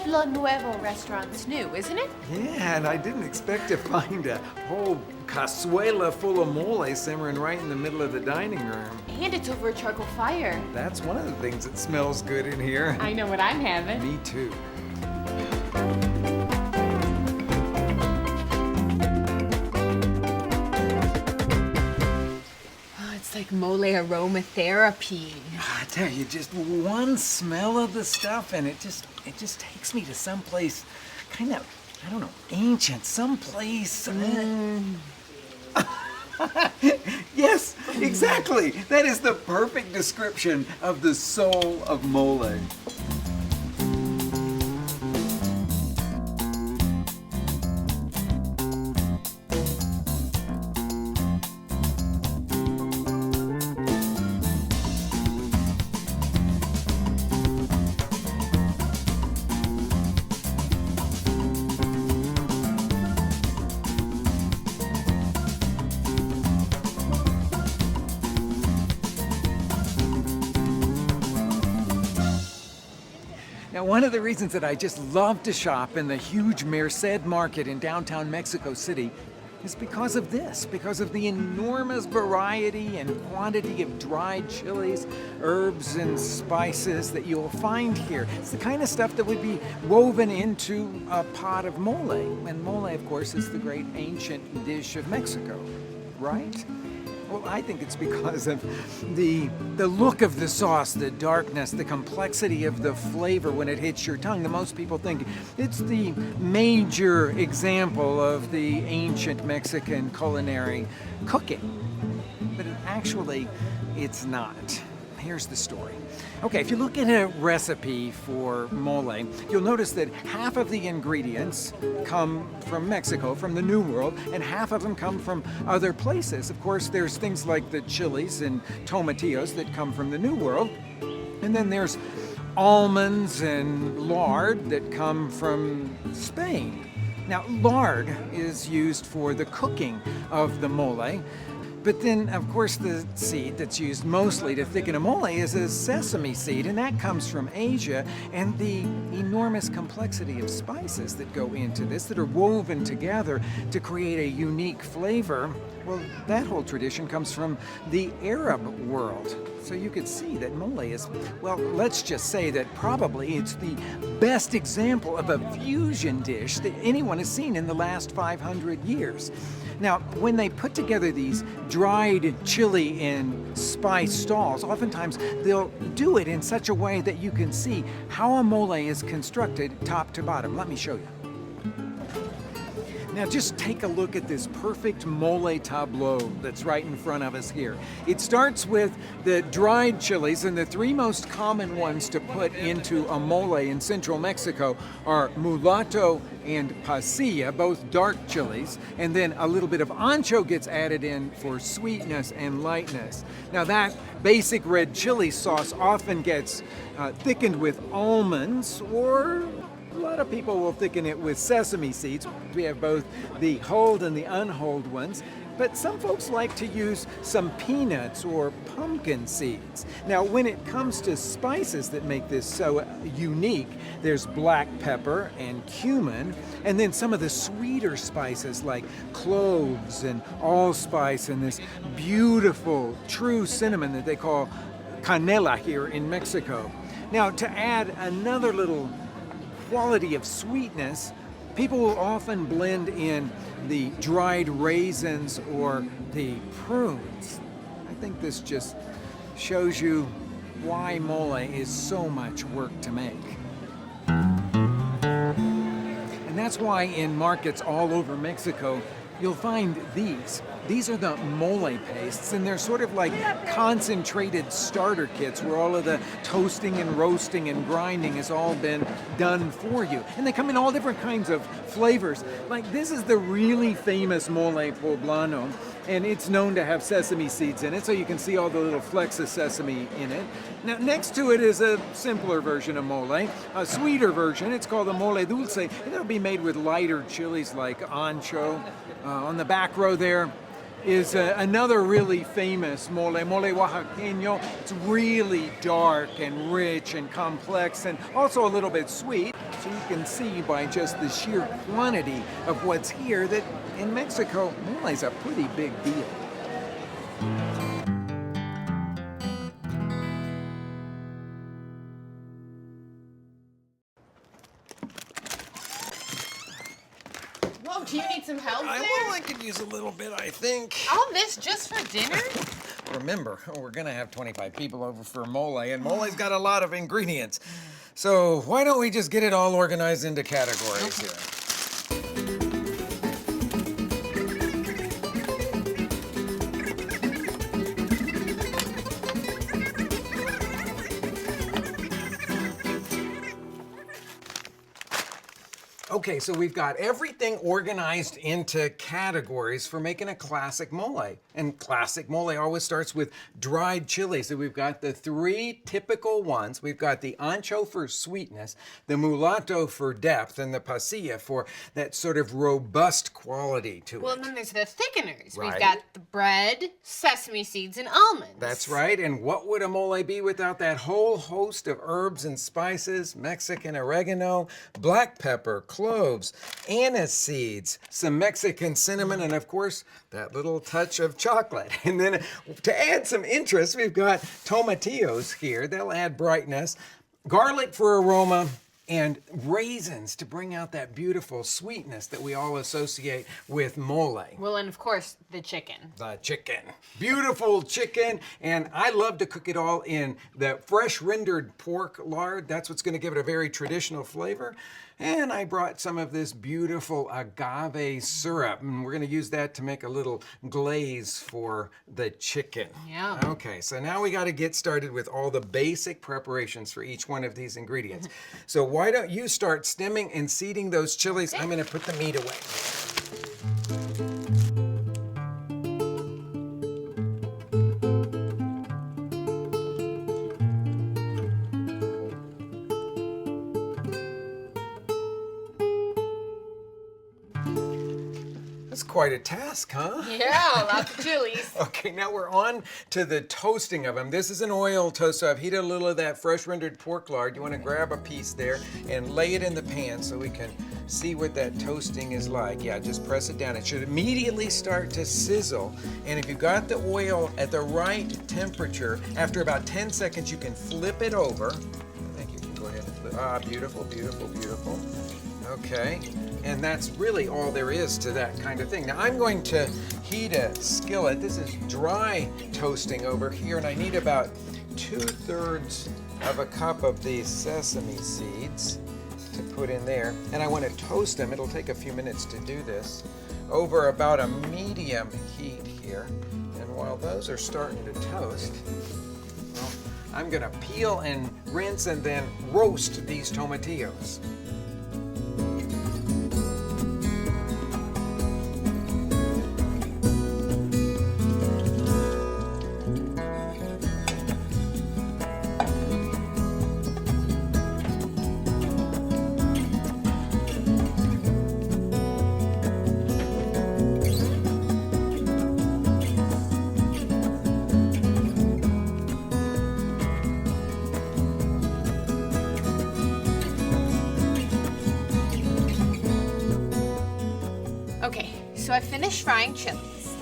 Pueblo Nuevo restaurant's new, isn't it? Yeah, and I didn't expect to find a whole cazuela full of mole simmering right in the middle of the dining room. And it's over a charcoal fire. That's one of the things that smells good in here. I know what I'm having. Me too. It's like mole aromatherapy. I tell you, just one smell of the stuff and it just takes me to someplace kind of, I don't know, ancient, someplace. Yes, exactly. That is the perfect description of the soul of mole. Now, one of the reasons that I just love to shop in the huge Merced market in downtown Mexico City is because of this, because of the enormous variety and quantity of dried chilies, herbs, and spices that you'll find here. It's the kind of stuff that would be woven into a pot of mole. And mole, of course, is the great ancient dish of Mexico, right? Well, I think it's because of the look of the sauce, the darkness, the complexity of the flavor when it hits your tongue. The most people think it's the major example of the ancient Mexican culinary cooking. But actually, it's not. Here's the story. Okay, if you look at a recipe for mole, you'll notice that half of the ingredients come from Mexico, from the New World, and half of them come from other places. Of course, there's things like the chiles and tomatillos that come from the New World, and then there's almonds and lard that come from Spain. Now, lard is used for the cooking of the mole. But then, of course, the seed that's used mostly to thicken a mole is a sesame seed, and that comes from Asia. And the enormous complexity of spices that go into this, that are woven together to create a unique flavor, well, that whole tradition comes from the Arab world. So you could see that mole is, well, let's just say that probably it's the best example of a fusion dish that anyone has seen in the last 500 years. Now, when they put together these dried chili and spice stalls, oftentimes they'll do it in such a way that you can see how a mole is constructed top to bottom. Let me show you. Now just take a look at this perfect mole tableau that's right in front of us here. It starts with the dried chilies, and the three most common ones to put into a mole in central Mexico are mulatto and pasilla, both dark chilies, and then a little bit of ancho gets added in for sweetness and lightness. Now that basic red chili sauce often gets thickened with almonds, or a lot of people will thicken it with sesame seeds. We have both the hulled and the unhulled ones. But some folks like to use some peanuts or pumpkin seeds. Now, when it comes to spices that make this so unique, there's black pepper and cumin, and then some of the sweeter spices like cloves and allspice and this beautiful true cinnamon that they call canela here in Mexico. Now, to add another little quality of sweetness, people will often blend in the dried raisins or the prunes. I think this just shows you why mole is so much work to make. And that's why in markets all over Mexico, you'll find these. These are the mole pastes, and they're sort of like concentrated starter kits where all of the toasting and roasting and grinding has all been done for you. And they come in all different kinds of flavors. Like this is the really famous mole poblano, and it's known to have sesame seeds in it, so you can see all the little flecks of sesame in it. Now, next to it is a simpler version of mole, a sweeter version. It's called the mole dulce, and it'll be made with lighter chilies like ancho. On the back row there, is another really famous mole oaxaqueño. It's really dark and rich and complex and also a little bit sweet. So you can see by just the sheer quantity of what's here that in Mexico, mole is a pretty big deal. Whoa, do you need some help there? I could use a little bit, I think. All this just for dinner? Remember, we're gonna have 25 people over for mole, and mole's got a lot of ingredients. So why don't we just get it all organized into categories here? Okay, so we've got everything organized into categories for making a classic mole. And classic mole always starts with dried chilies. So we've got the three typical ones. We've got the ancho for sweetness, the mulatto for depth, and the pasilla for that sort of robust quality to Well, it. and then there's the thickeners. Right. We've got the bread, sesame seeds, and almonds. That's right, and what would a mole be without that whole host of herbs and spices, Mexican oregano, black pepper, cloves, anise seeds, some Mexican cinnamon, and of course, that little touch of chocolate. And then to add some interest, we've got tomatillos here. They'll add brightness, garlic for aroma, and raisins to bring out that beautiful sweetness that we all associate with mole. Well, and of course, the chicken. The chicken. Beautiful chicken, and I love to cook it all in the fresh rendered pork lard. That's what's gonna give it a very traditional flavor. And I brought some of this beautiful agave syrup, and we're gonna use that to make a little glaze for the chicken. Yeah. Okay, so now we gotta get started with all the basic preparations for each one of these ingredients. So why don't you start stemming and seeding those chilies? I'm gonna put the meat away. That's quite a task, huh? Yeah, lots of chilies. Okay, now we're on to the toasting of them. This is an oil toast, so I've heated a little of that fresh rendered pork lard. You want to grab a piece there and lay it in the pan so we can see what that toasting is like. Yeah, just press it down. It should immediately start to sizzle. And if you've got the oil at the right temperature, after about 10 seconds, you can flip it over. I think you can go ahead and flip. Ah, beautiful, beautiful, beautiful. Okay, and that's really all there is to that kind of thing. Now I'm going to heat a skillet. This is dry toasting over here, and I need about 2/3 of a cup of these sesame seeds to put in there. And I want to toast them. It'll take a few minutes to do this over about a medium heat here. And while those are starting to toast, well, I'm going to peel and rinse and then roast these tomatillos. Okay, so I finished frying chilies.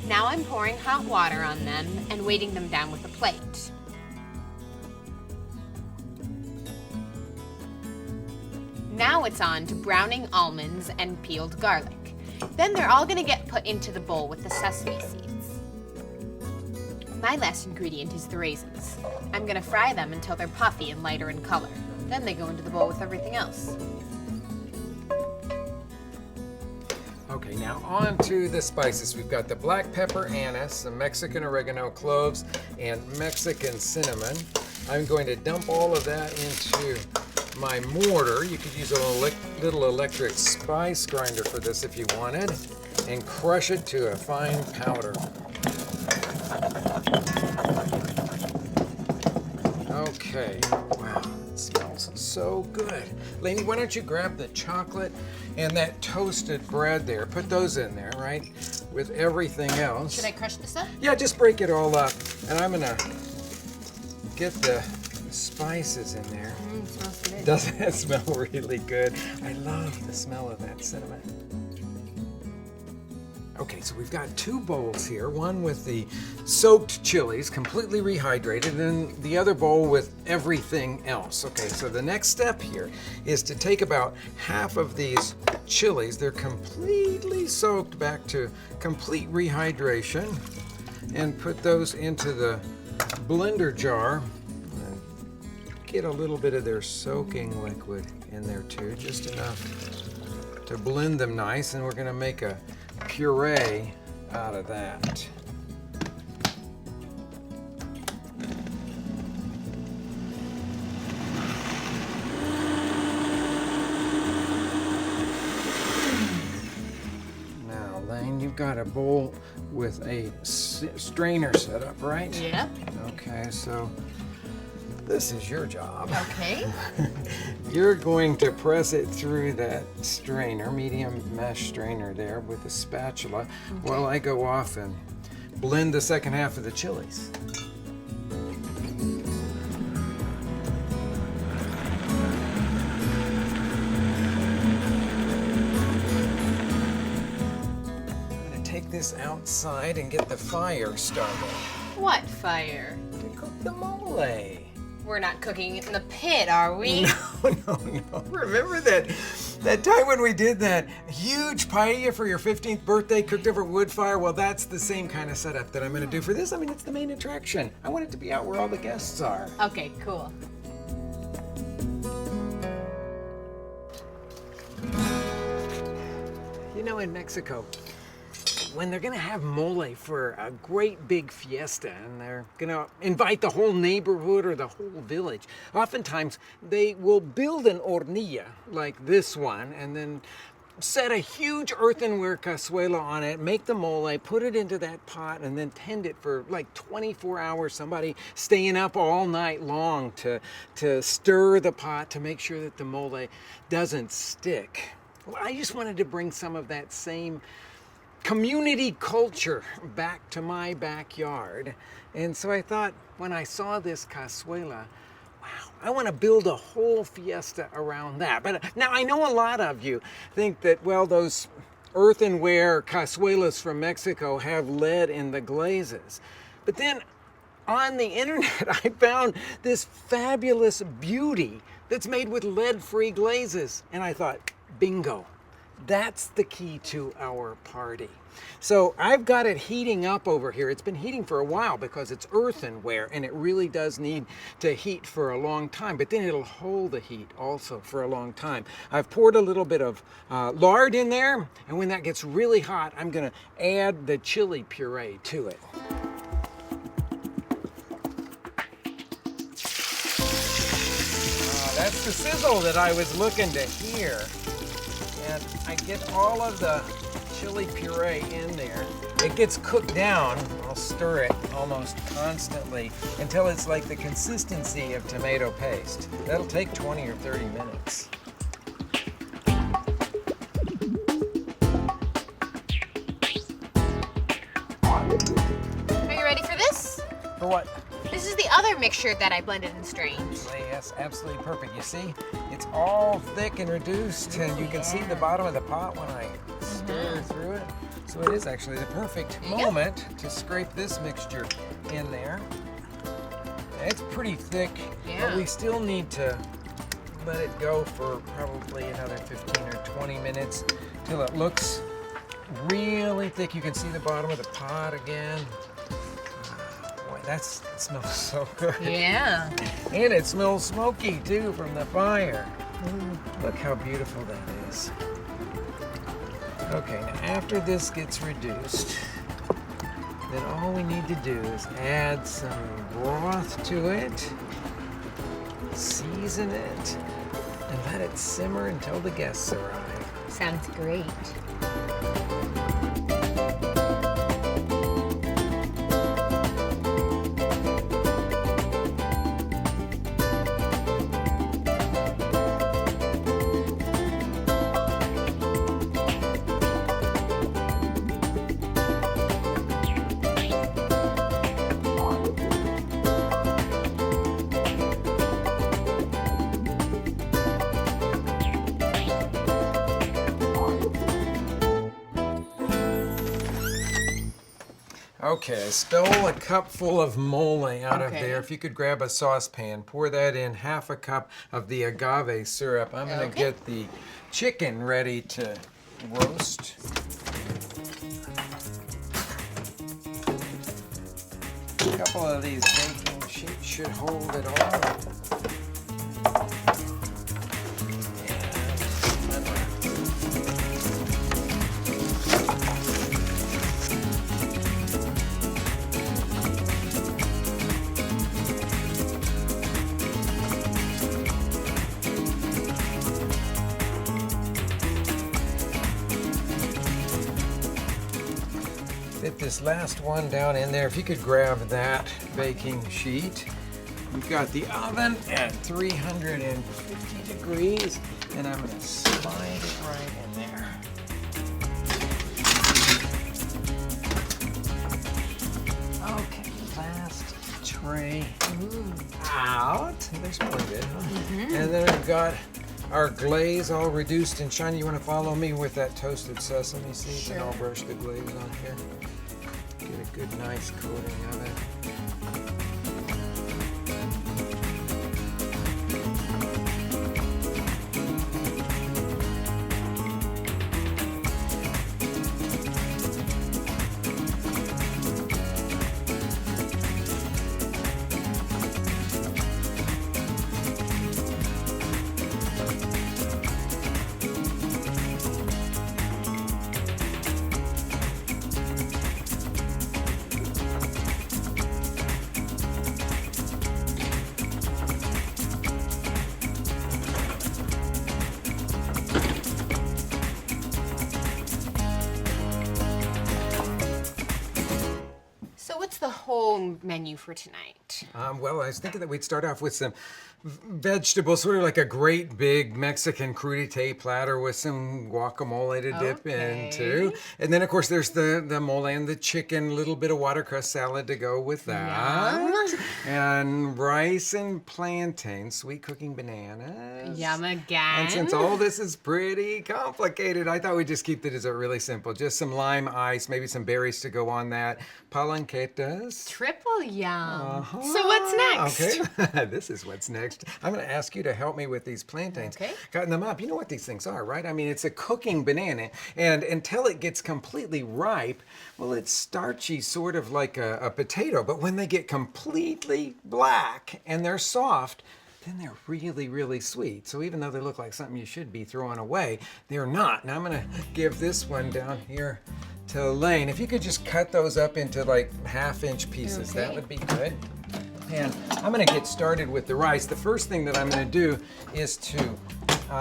Now I'm pouring hot water on them and weighting them down with a plate. Now it's on to browning almonds and peeled garlic. Then they're all gonna get put into the bowl with the sesame seeds. My last ingredient is the raisins. I'm gonna fry them until they're puffy and lighter in color. Then they go into the bowl with everything else. Okay, now on to the spices. We've got the black pepper, anise, some Mexican oregano, cloves, and Mexican cinnamon. I'm going to dump all of that into my mortar. You could use a little electric spice grinder for this if you wanted, and crush it to a fine powder. Okay, wow. It smells so good. Lanie, why don't you grab the chocolate and that toasted bread there. Put those in there, right? With everything else. Should I crush this up? Yeah, just break it all up. And I'm gonna get the spices in there. It smells good. Doesn't it smell really good? I love the smell of that cinnamon. Okay, so we've got 2 bowls here, one with the soaked chilies, completely rehydrated, and the other bowl with everything else. Okay, so the next step here is to take about half of these chilies, they're completely soaked back to complete rehydration, and put those into the blender jar. And get a little bit of their soaking liquid in there too, just enough to blend them nice, and we're gonna make a puree out of that. Now, Lane, you've got a bowl with a strainer set up, right? Yep. Okay, so this is your job. Okay. You're going to press it through that strainer, medium mesh strainer there with a spatula, while I go off and blend the second half of the chilies. I'm going to take this outside and get the fire started What fire? to cook the mole. We're not cooking it in the pit, are we? No. Remember that time when we did that huge paella for your 15th birthday cooked over wood fire? Well, that's the same kind of setup that I'm going to do for this. I mean, it's the main attraction. I want it to be out where all the guests are. Okay, cool. You know, in Mexico, when they're gonna have mole for a great big fiesta and they're gonna invite the whole neighborhood or the whole village, oftentimes they will build an hornilla like this one and then set a huge earthenware cazuela on it, make the mole, put it into that pot, and then tend it for like 24 hours. Somebody staying up all night long to stir the pot to make sure that the mole doesn't stick. Well, I just wanted to bring some of that same community culture back to my backyard. And so I thought, when I saw this cazuela, wow, I want to build a whole fiesta around that. But now I know a lot of you think that, well, those earthenware cazuelas from Mexico have lead in the glazes. But then on the internet, I found this fabulous beauty that's made with lead-free glazes. And I thought, bingo. That's the key to our party. So I've got it heating up over here. It's been heating for a while because it's earthenware and it really does need to heat for a long time, but then it'll hold the heat also for a long time. I've poured a little bit of lard in there, and when that gets really hot, I'm gonna add the chili puree to it. That's the sizzle that I was looking to hear. And I get all of the chili puree in there. It gets cooked down. I'll stir it almost constantly until it's like the consistency of tomato paste. That'll take 20 or 30 minutes. Are you ready for this? For what? This is the other mixture that I blended and strained. Yes, absolutely perfect. You see, it's all thick and reduced, and you can see the bottom of the pot when I stir through it. So it is actually the perfect moment to scrape this mixture in there. It's pretty thick, but we still need to let it go for probably another 15 or 20 minutes till it looks really thick. You can see the bottom of the pot again. That smells so good. Yeah. And it smells smoky too from the fire. Look how beautiful that is. Okay, now after this gets reduced, then all we need to do is add some broth to it, season it, and let it simmer until the guests arrive. Sounds great. Okay, I stole a cupful of mole out of Okay. there. If you could grab a saucepan, pour that in half a cup of the agave syrup. I'm going to Okay. get the chicken ready to roast. A couple of these baking sheets should hold it all. Fit this last one down in there. If you could grab that baking sheet. We've got the oven at 350 degrees, and I'm going to slide it right in there. Okay, last tray out. There's more of it, huh? And then we've got our glaze all reduced and shiny. You want to follow me with that toasted sesame seeds, and I'll brush the glaze on here. Get a good, nice coating of it. So what's the whole menu for tonight? Well, I was thinking that we'd start off with some vegetables, sort of like a great big Mexican crudité platter with some guacamole to dip into. And then, of course, there's the mole and the chicken, a little bit of watercress salad to go with that. Yum. And rice and plantains, sweet cooking bananas. Yum again. And since all this is pretty complicated, I thought we'd just keep the dessert really simple. Just some lime ice, maybe some berries to go on that. Palanquetas. Triple yum. So what's next? Okay, this is what's next. I'm going to ask you to help me with these plantains. Okay. Cutting them up. You know what these things are, right? I mean, it's a cooking banana, and until it gets completely ripe, well, it's starchy, sort of like a potato. But when they get completely black and they're soft, then they're really, really sweet. So even though they look like something you should be throwing away, they're not. Now I'm going to give this one down here to Lane. If you could just cut those up into like half-inch pieces, that would be good. And I'm going to get started with the rice. The first thing that I'm going to do is to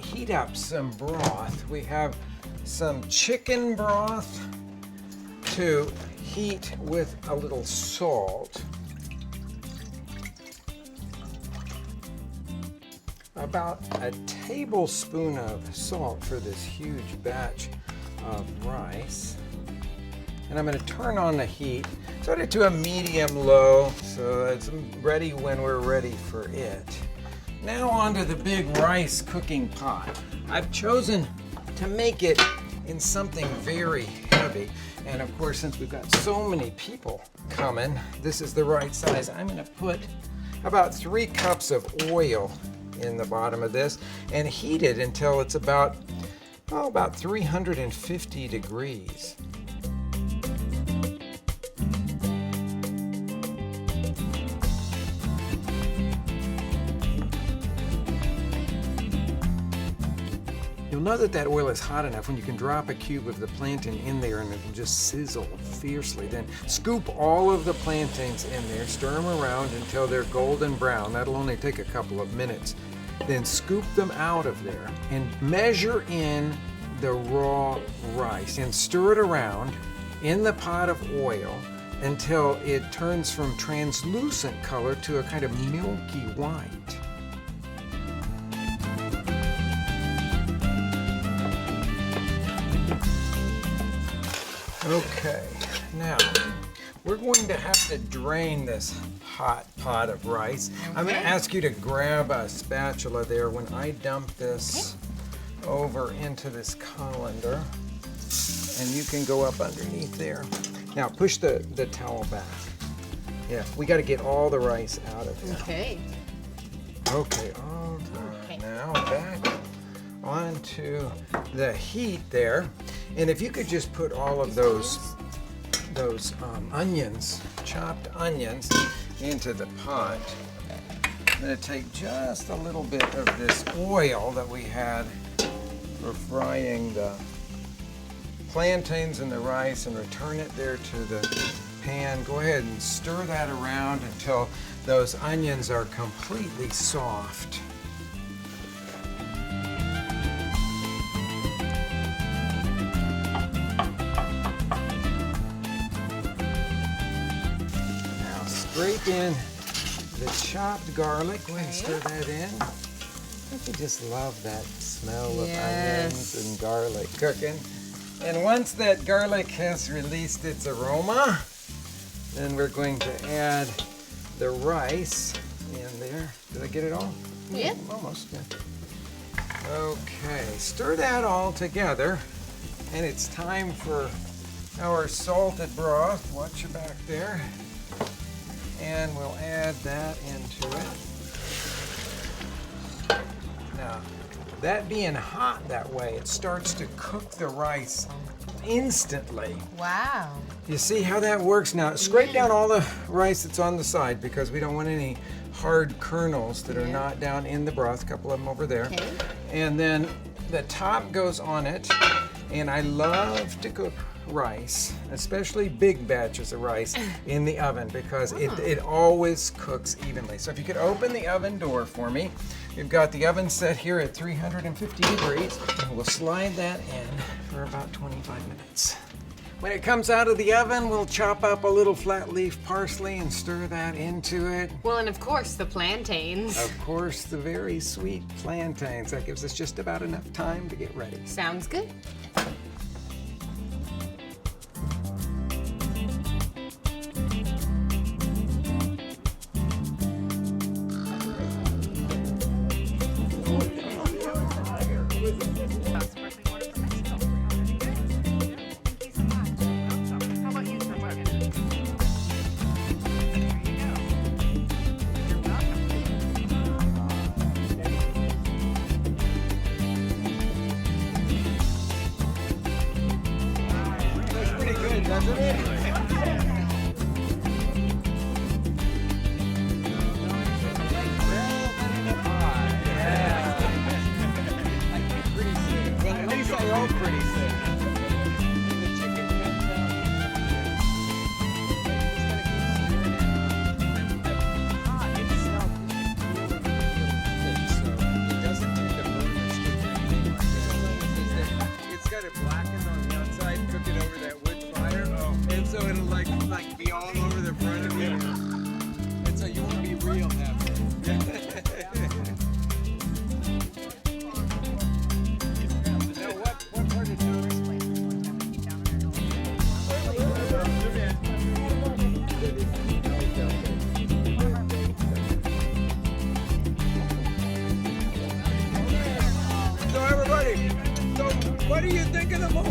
heat up some broth. We have some chicken broth to heat with a little salt. About a tablespoon of salt for this huge batch of rice. And I'm going to turn on the heat, sort of to a medium-low, so it's ready when we're ready for it. Now onto the big rice cooking pot. I've chosen to make it in something very heavy. And of course, since we've got so many people coming, this is the right size. I'm going to put about 3 cups of oil in the bottom of this and heat it until it's about 350 degrees. You'll know that oil is hot enough when you can drop a cube of the plantain in there and it'll just sizzle fiercely. Then scoop all of the plantains in there, stir them around until they're golden brown. That'll only take a couple of minutes. Then scoop them out of there and measure in the raw rice and stir it around in the pot of oil until it turns from translucent color to a kind of milky white. Okay, now we're going to have to drain this hot pot of rice. I'm going to ask you to grab a spatula there when I dump this over into this colander, and you can go up underneath there. Now push the towel back. Yeah, we got to get all the rice out of it. Okay. Okay, all done. Okay. Now back onto the heat there. And if you could just put all of those onions, chopped onions, into the pot. I'm going to take just a little bit of this oil that we had for frying the plantains and the rice and return it there to the pan. Go ahead and stir that around until those onions are completely soft. Now scrape in the chopped garlic. Go ahead and stir that in. I just love that smell of onions and garlic cooking. And once that garlic has released its aroma, then we're going to add the rice in there. Did I get it all? Yeah. Almost. Yeah. Okay, stir that all together. And it's time for our salted broth. Watch your back there. And we'll add that into it. Now, that being hot that way, it starts to cook the rice instantly. Wow. You see how that works? Now, scrape down all the rice that's on the side because we don't want any hard kernels that are not down in the broth. A couple of them over there. Okay. And then the top goes on it. And I love to cook rice, especially big batches of rice, in the oven because it always cooks evenly. So if you could open the oven door for me. We've got the oven set here at 350 degrees, and we'll slide that in for about 25 minutes. When it comes out of the oven, we'll chop up a little flat leaf parsley and stir that into it. Well, and of course, the plantains. Of course, the very sweet plantains. That gives us just about enough time to get ready. Sounds good. Doesn't it? Pretty soon. Well, at least I hope pretty soon. The chicken comes out. It itself is really thick, so it doesn't tend to burn or stick or anything like that. It's got it blackened on the outside. Cook it over that wood fire, and so it'll like be all over the front of you, and so you won't be real happy. Now, what part of town? So everybody, what do you think of the mole?